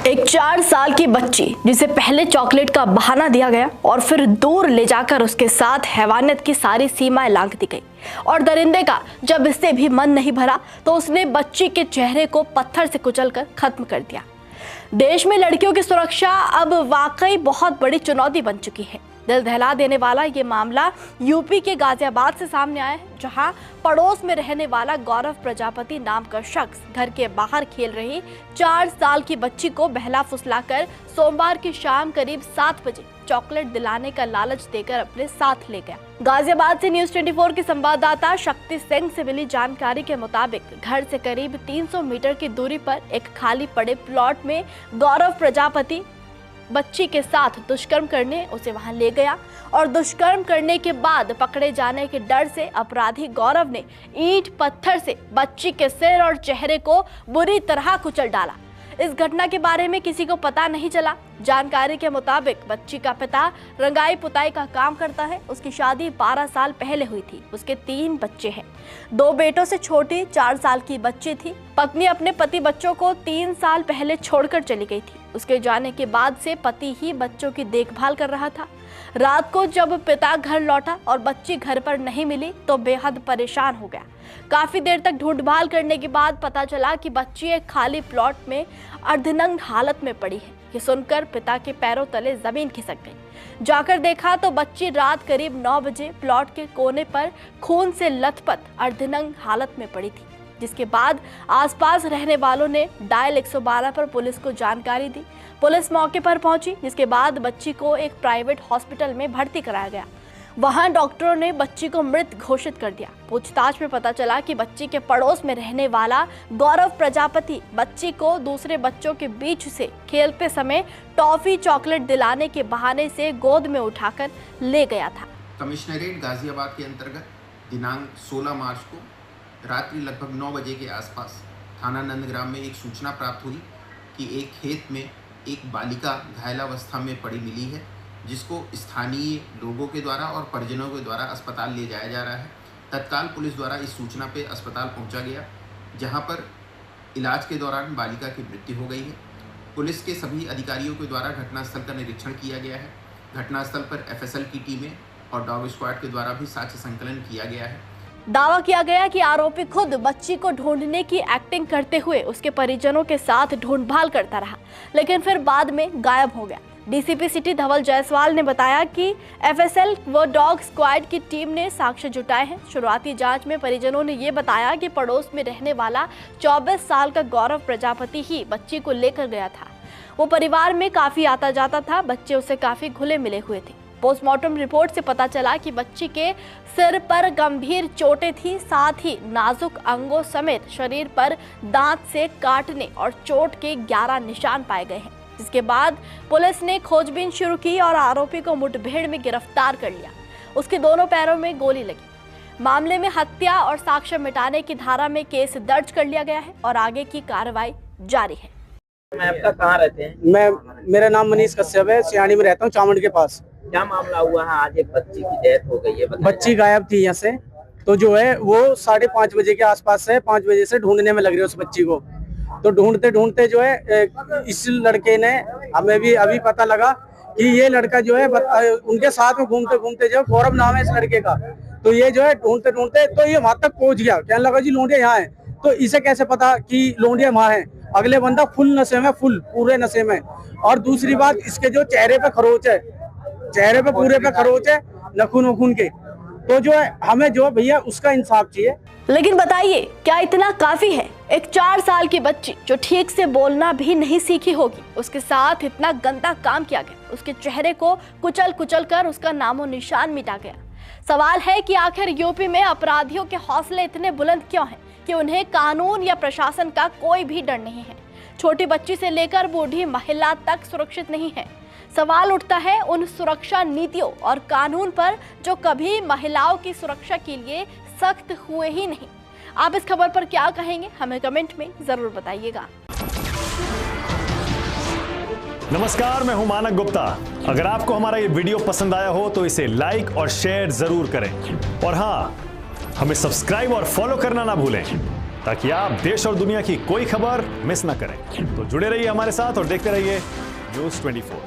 एक 4 साल की बच्ची जिसे पहले चॉकलेट का बहाना दिया गया और फिर दूर ले जाकर उसके साथ हैवानियत की सारी सीमाएं लांघ दी गई और दरिंदे का जब इससे भी मन नहीं भरा तो उसने बच्ची के चेहरे को पत्थर से कुचलकर खत्म कर दिया। देश में लड़कियों की सुरक्षा अब वाकई बहुत बड़ी चुनौती बन चुकी है। दिल दहला देने वाला ये मामला यूपी के गाजियाबाद से सामने आया है, जहां पड़ोस में रहने वाला गौरव प्रजापति नाम का शख्स घर के बाहर खेल रही 4 साल की बच्ची को बहला फुसलाकर सोमवार की शाम करीब 7 बजे चॉकलेट दिलाने का लालच देकर अपने साथ ले गया। गाजियाबाद से न्यूज़ 24 के संवाददाता शक्ति सिंह से मिली जानकारी के मुताबिक घर से करीब 300 मीटर की दूरी पर एक खाली पड़े प्लॉट में गौरव प्रजापति बच्ची के साथ दुष्कर्म करने उसे वहां ले गया और दुष्कर्म करने के बाद पकड़े जाने के डर से अपराधी गौरव ने ईंट पत्थर से बच्ची के सिर और चेहरे को बुरी तरह कुचल डाला। इस घटना के बारे में किसी को पता नहीं चला। जानकारी के मुताबिक बच्ची का पिता रंगाई पुताई का काम करता है। उसकी शादी 12 साल पहले हुई थी। उसके 3 बच्चे हैं। 2 बेटों से छोटी 4 साल की बच्ची थी। पत्नी अपने पति बच्चों को 3 साल पहले छोड़कर चली गई थी। उसके जाने के बाद से पति ही बच्चों की देखभाल कर रहा था। रात को जब पिता घर लौटा और बच्ची घर पर नहीं मिली तो बेहद परेशान हो गया। काफी देर तक ढूंढभाल करने के बाद पता चला कि बच्ची एक खाली प्लॉट में अर्धनग्न हालत में पड़ी है। ये सुनकर पिता के पैरों तले जमीन खिसक गई। जाकर देखा तो बच्ची रात करीब 9 बजे प्लॉट के कोने पर खून से लथपथ अर्धनग्न हालत में पड़ी थी, जिसके बाद आसपास रहने वालों ने डायल 112 पर पुलिस को जानकारी दी। पुलिस मौके पर पहुंची, जिसके बाद बच्ची को एक प्राइवेट हॉस्पिटल में भर्ती कराया गया। वहां डॉक्टरों ने बच्ची को मृत घोषित कर दिया। पूछताछ में पता चला कि बच्ची के पड़ोस में रहने वाला गौरव प्रजापति बच्ची को दूसरे बच्चों के बीच से खेलते समय टॉफी चॉकलेट दिलाने के बहाने से गोद में उठाकर ले गया था। कमिश्नरेट गाजियाबाद के अंतर्गत दिनांक 16 मार्च को रात्रि लगभग 9 बजे के आसपास थाना नंदग्राम में एक सूचना प्राप्त हुई कि एक खेत में एक बालिका घायलावस्था में पड़ी मिली है, जिसको स्थानीय लोगों के द्वारा और परिजनों के द्वारा अस्पताल ले जाया जा रहा है। तत्काल पुलिस द्वारा इस सूचना पे अस्पताल पहुंचा गया, जहां पर इलाज के दौरान बालिका की मृत्यु हो गई है। पुलिस के सभी अधिकारियों के द्वारा घटनास्थल का निरीक्षण किया गया है। घटनास्थल पर एफएसएल की टीमें और डॉग स्क्वाड के द्वारा भी साक्ष्य संकलन किया गया है। दावा किया गया कि आरोपी खुद बच्ची को ढूंढने की एक्टिंग करते हुए उसके परिजनों के साथ ढूंढभाल करता रहा, लेकिन फिर बाद में गायब हो गया। डीसीपी सिटी धवल जायसवाल ने बताया कि एफएसएल व डॉग स्क्वाड की टीम ने साक्ष्य जुटाए हैं। शुरुआती जांच में परिजनों ने ये बताया कि पड़ोस में रहने वाला 24 साल का गौरव प्रजापति ही बच्ची को लेकर गया था। वो परिवार में काफी आता जाता था। बच्चे उसे काफी घुले मिले हुए थे। पोस्टमार्टम रिपोर्ट से पता चला कि बच्ची के सिर पर गंभीर चोटें थी, साथ ही नाजुक अंगों समेत शरीर पर दांत से काटने और चोट के 11 निशान पाए गए हैं। जिसके बाद पुलिस ने खोजबीन शुरू की और आरोपी को मुठभेड़ में गिरफ्तार कर लिया। उसके दोनों पैरों में गोली लगी। मामले में हत्या और साक्ष्य मिटाने की धारा में केस दर्ज कर लिया गया है और आगे की कार्रवाई जारी है। मैं आपका कहाँ रहते हैं? मेरा नाम मनीष कश्यप है, सियानी में रहता हूँ, चामंड के पास। क्या मामला हुआ है? आज एक बच्ची की डेथ हो गई है। बच्ची गायब थी यहाँ से, तो जो है वो 5:30 बजे के आसपास से 5 बजे से ढूंढने में लग रही है उस बच्ची को। तो ढूंढते ढूंढते जो है इस लड़के ने, हमें भी अभी पता लगा कि ये लड़का जो है उनके साथ में घूमते घूमते जो गौरव नाम है इस लड़के का, तो ये जो है ढूंढते ढूंढते तो ये वहां तक पहुंच गया। कहने लगा जी लोंडिया यहाँ है। तो इसे कैसे पता कि लोंडिया वहां है? अगले बंदा फुल नशे में, फुल पूरे नशे में। और दूसरी बात, इसके जो चेहरे पे खरोच है, चेहरे पे पूरे पे खरोच है, नखून वखून के। तो जो है हमें जो भैया उसका इंसाफ चाहिए। लेकिन बताइए, क्या इतना काफी है? एक 4 साल की बच्ची जो ठीक से बोलना भी नहीं सीखी होगी, उसके साथ इतना गंदा काम किया गया। उसके चेहरे को कुचल कुचल कर उसका नामो निशान मिटा गया। सवाल है कि आखिर यूपी में अपराधियों के हौसले इतने बुलंद क्यों हैं कि उन्हें कानून या प्रशासन का कोई भी डर नहीं है। छोटी बच्ची से लेकर बूढ़ी महिला तक सुरक्षित नहीं है। सवाल उठता है उन सुरक्षा नीतियों और कानून पर जो कभी महिलाओं की सुरक्षा के लिए सख्त हुए ही नहीं। आप इस खबर पर क्या कहेंगे, हमें कमेंट में जरूर बताइएगा। नमस्कार, मैं हूं मानक गुप्ता। अगर आपको हमारा ये वीडियो पसंद आया हो तो इसे लाइक और शेयर जरूर करें, और हाँ, हमें सब्सक्राइब और फॉलो करना ना भूलें ताकि आप देश और दुनिया की कोई खबर मिस ना करें। तो जुड़े रहिए हमारे साथ और देखते रहिए न्यूज़ 24।